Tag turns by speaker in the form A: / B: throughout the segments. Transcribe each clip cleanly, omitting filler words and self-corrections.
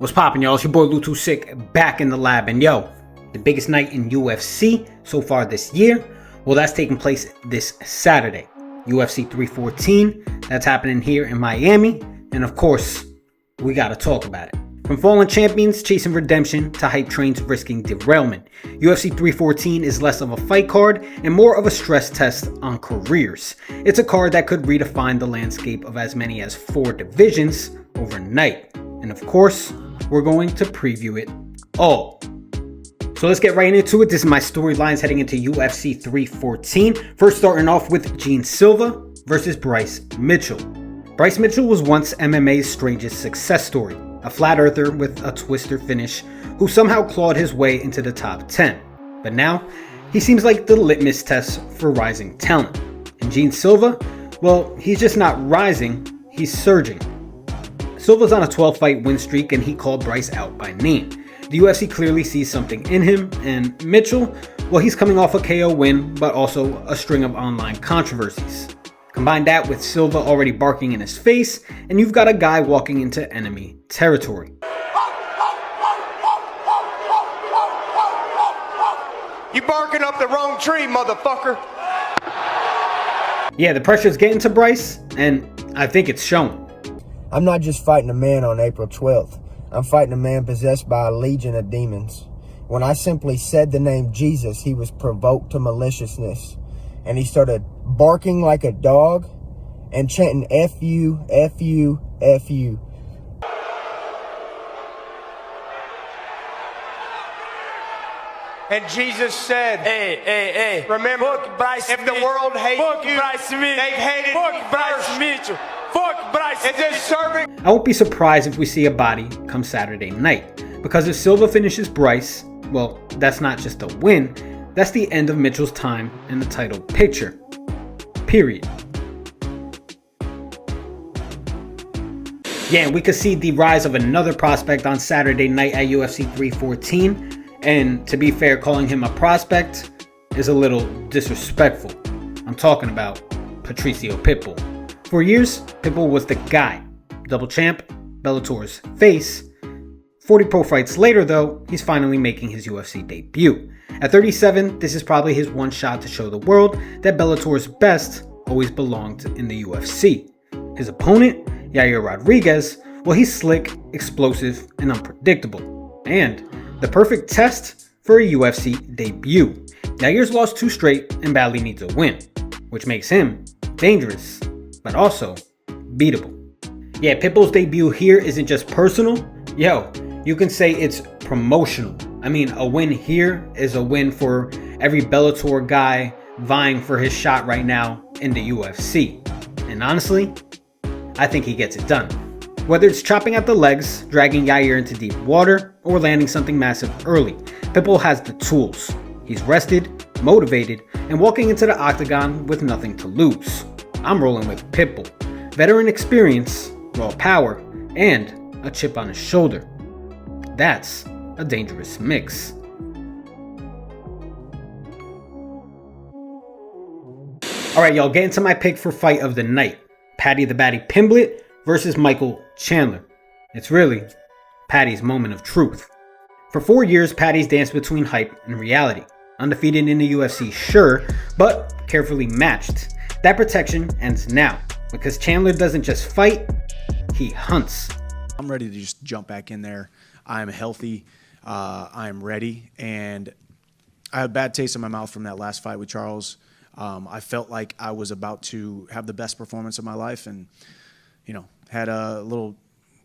A: What's poppin', y'all? It's your boy Lou2Sick back in the lab, and yo, the biggest night in UFC so far this year, well, that's taking place this Saturday. UFC 314, that's happening here in Miami, and of course, we gotta talk about it. From fallen champions chasing redemption to hype trains risking derailment, UFC 314 is less of a fight card and more of a stress test on careers. It's a card that could redefine the landscape of as many as 4 divisions overnight. And of course, we're going to preview it all. So let's get right into it. This is my storylines heading into UFC 314. First, starting off with Gene Silva versus Bryce Mitchell. Bryce Mitchell was once MMA's strangest success story, a flat earther with a twister finish who somehow clawed his way into the top 10. But now, he seems like the litmus test for rising talent. And Gene Silva, well, he's just not rising, he's surging. Silva's on a 12-fight win streak, and he called Bryce out by name. The UFC clearly sees something in him, and Mitchell, well, he's coming off a KO win, but also a string of online controversies. Combine that with Silva already barking in his face, and you've got a guy walking into enemy territory.
B: You barking up the wrong tree, motherfucker.
A: Yeah, the pressure's getting to Bryce, and I think it's showing.
C: I'm not just fighting a man on April 12th. I'm fighting a man possessed by a legion of demons. When I simply said the name Jesus, he was provoked to maliciousness. And he started barking like a dog and chanting F you, F you, F you.
B: And Jesus said,
D: Hey,
B: remember,
D: fuck Bryce
B: if the world hates
D: fuck
B: you,
D: Bryce Smith.
B: they've hated
D: fuck
B: me
D: Bryce
B: first.
D: Mitchell. Fuck Bryce
B: Is this serving?
A: I won't be surprised if we see a body come Saturday night, because if Silva finishes Bryce, well, that's not just a win, that's the end of Mitchell's time in the title picture. Period. Yeah, and we could see the rise of another prospect on Saturday night at UFC 314, and to be fair, calling him a prospect is a little disrespectful. I'm talking about Patricio Pitbull. For years, Pitbull was the guy. Double champ, Bellator's face. 40 pro fights later though, he's finally making his UFC debut. At 37, this is probably his one shot to show the world that Bellator's best always belonged in the UFC. His opponent, Yair Rodriguez, well, he's slick, explosive, and unpredictable. And the perfect test for a UFC debut. Yair's lost 2 straight and badly needs a win, which makes him dangerous, but also beatable. Yeah, Pitbull's debut here isn't just personal. Yo, you can say it's promotional. I mean, a win here is a win for every Bellator guy vying for his shot right now in the UFC. And honestly, I think he gets it done. Whether it's chopping at the legs, dragging Yair into deep water, or landing something massive early, Pitbull has the tools. He's rested, motivated, and walking into the octagon with nothing to lose. I'm rolling with Pitbull. Veteran experience, raw power, and a chip on his shoulder. That's a dangerous mix. Alright, y'all, get into my pick for fight of the night. Paddy Pimblett versus Michael Chandler. It's really Paddy's moment of truth. For 4 years, Paddy's danced between hype and reality. Undefeated in the UFC, sure, but carefully matched. That protection ends now, because Chandler doesn't just fight, he hunts.
E: I'm ready to just jump back in there. I'm healthy, I'm ready, and I had a bad taste in my mouth from that last fight with Charles. I felt like I was about to have the best performance of my life, and had a little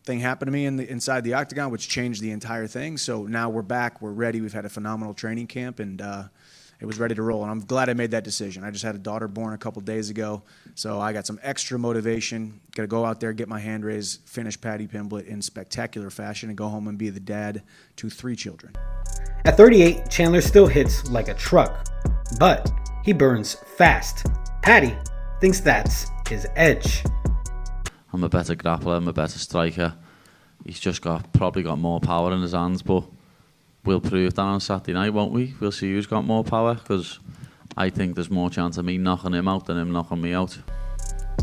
E: thing happen to me inside the octagon, which changed the entire thing. So now we're back, we're ready. We've had a phenomenal training camp, and it was ready to roll, and I'm glad I made that decision. I just had a daughter born a couple days ago, so I got some extra motivation. Got to go out there, get my hand raised, finish Paddy Pimblett in spectacular fashion, and go home and be the dad to 3 children.
A: At 38, Chandler still hits like a truck, but he burns fast. Paddy thinks that's his edge.
F: I'm a better grappler, I'm a better striker. He's just probably got more power in his hands, but we'll prove that on Saturday night, won't we? We'll see who's got more power, because I think there's more chance of me knocking him out than him knocking me out.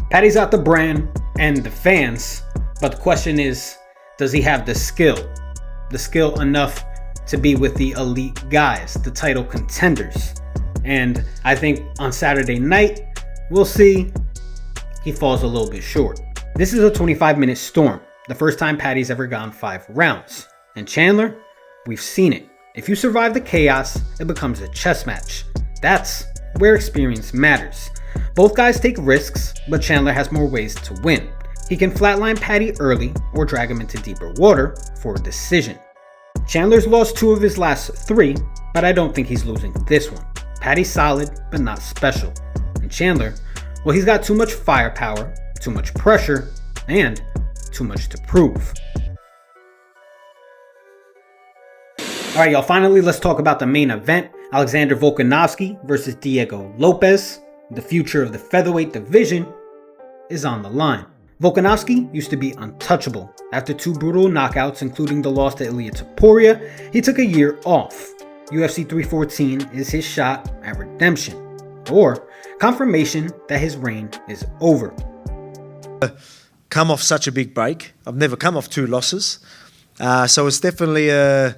A: Paddy's got the brand and the fans, but the question is, does he have the skill? the skill enough to be with the elite guys, the title contenders. And I think on Saturday night, we'll see he falls a little bit short. This is a 25-minute storm, the first time Paddy's ever gone 5 rounds. And Chandler, we've seen it. If you survive the chaos, it becomes a chess match. That's where experience matters. Both guys take risks, but Chandler has more ways to win. He can flatline Paddy early or drag him into deeper water for a decision. Chandler's lost 2 of his last 3, but I don't think he's losing this one. Paddy's solid, but not special. And Chandler, well, he's got too much firepower, too much pressure, and too much to prove. Alright y'all, finally let's talk about the main event. Alexander Volkanovski versus Diego Lopes. The future of the featherweight division is on the line. Volkanovski used to be untouchable. After 2 brutal knockouts, including the loss to Ilia Topuria, he took a year off. UFC 314 is his shot at redemption, or confirmation that his reign is over.
G: Come off such a big break. I've never come off 2 losses. So it's definitely the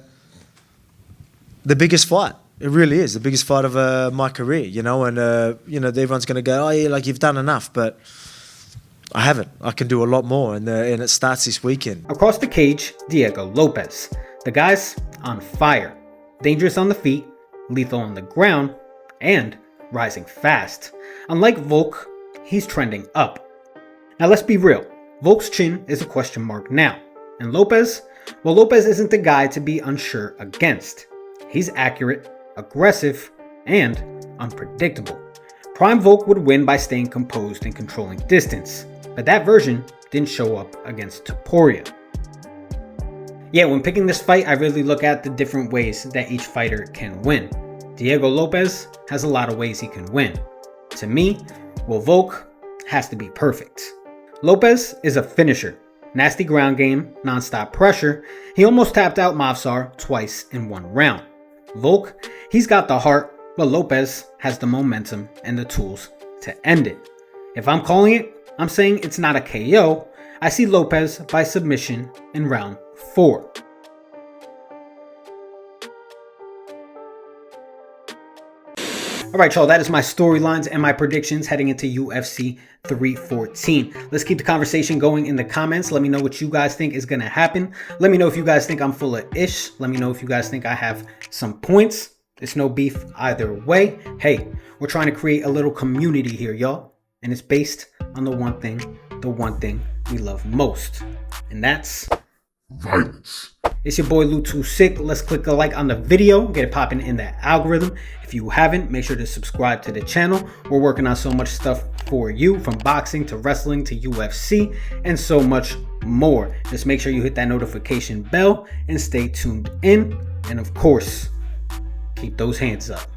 G: biggest fight. It really is the biggest fight of my career, you know, and, everyone's going to go, oh yeah, like you've done enough, but I haven't. I can do a lot more, and it starts this weekend.
A: Across the cage, Diego Lopes. The guy's on fire. Dangerous on the feet, lethal on the ground, and rising fast. Unlike Volk, he's trending up. Now let's be real. Volk's chin is a question mark now. And Lopes? Well, Lopes isn't the guy to be unsure against. He's accurate, aggressive, and unpredictable. Prime Volk would win by staying composed and controlling distance, but that version didn't show up against Topuria. Yeah, when picking this fight, I really look at the different ways that each fighter can win. Diego Lopes has a lot of ways he can win. To me, well, Volk has to be perfect. Lopes is a finisher. Nasty ground game, non-stop pressure. He almost tapped out Mavsar twice in 1 round. Volk, he's got the heart, but Lopes has the momentum and the tools to end it. If I'm calling it, I'm saying it's not a KO. I see Lopes by submission in round 4. Alright y'all, that is my storylines and my predictions heading into UFC 314. Let's keep the conversation going in the comments. Let me know what you guys think is going to happen. Let me know if you guys think I'm full of ish. Let me know if you guys think I have some points. It's no beef either way. Hey, we're trying to create a little community here, y'all. And it's based on the one thing we love most. And that's
H: violence.
A: It's your boy Lou Too Sick. Let's click a like on the video, get it popping in that algorithm. If you haven't, make sure to subscribe to the channel. We're working on so much stuff for you, from boxing to wrestling to UFC and so much more. Just make sure you hit that notification bell and stay tuned in. And of course, keep those hands up.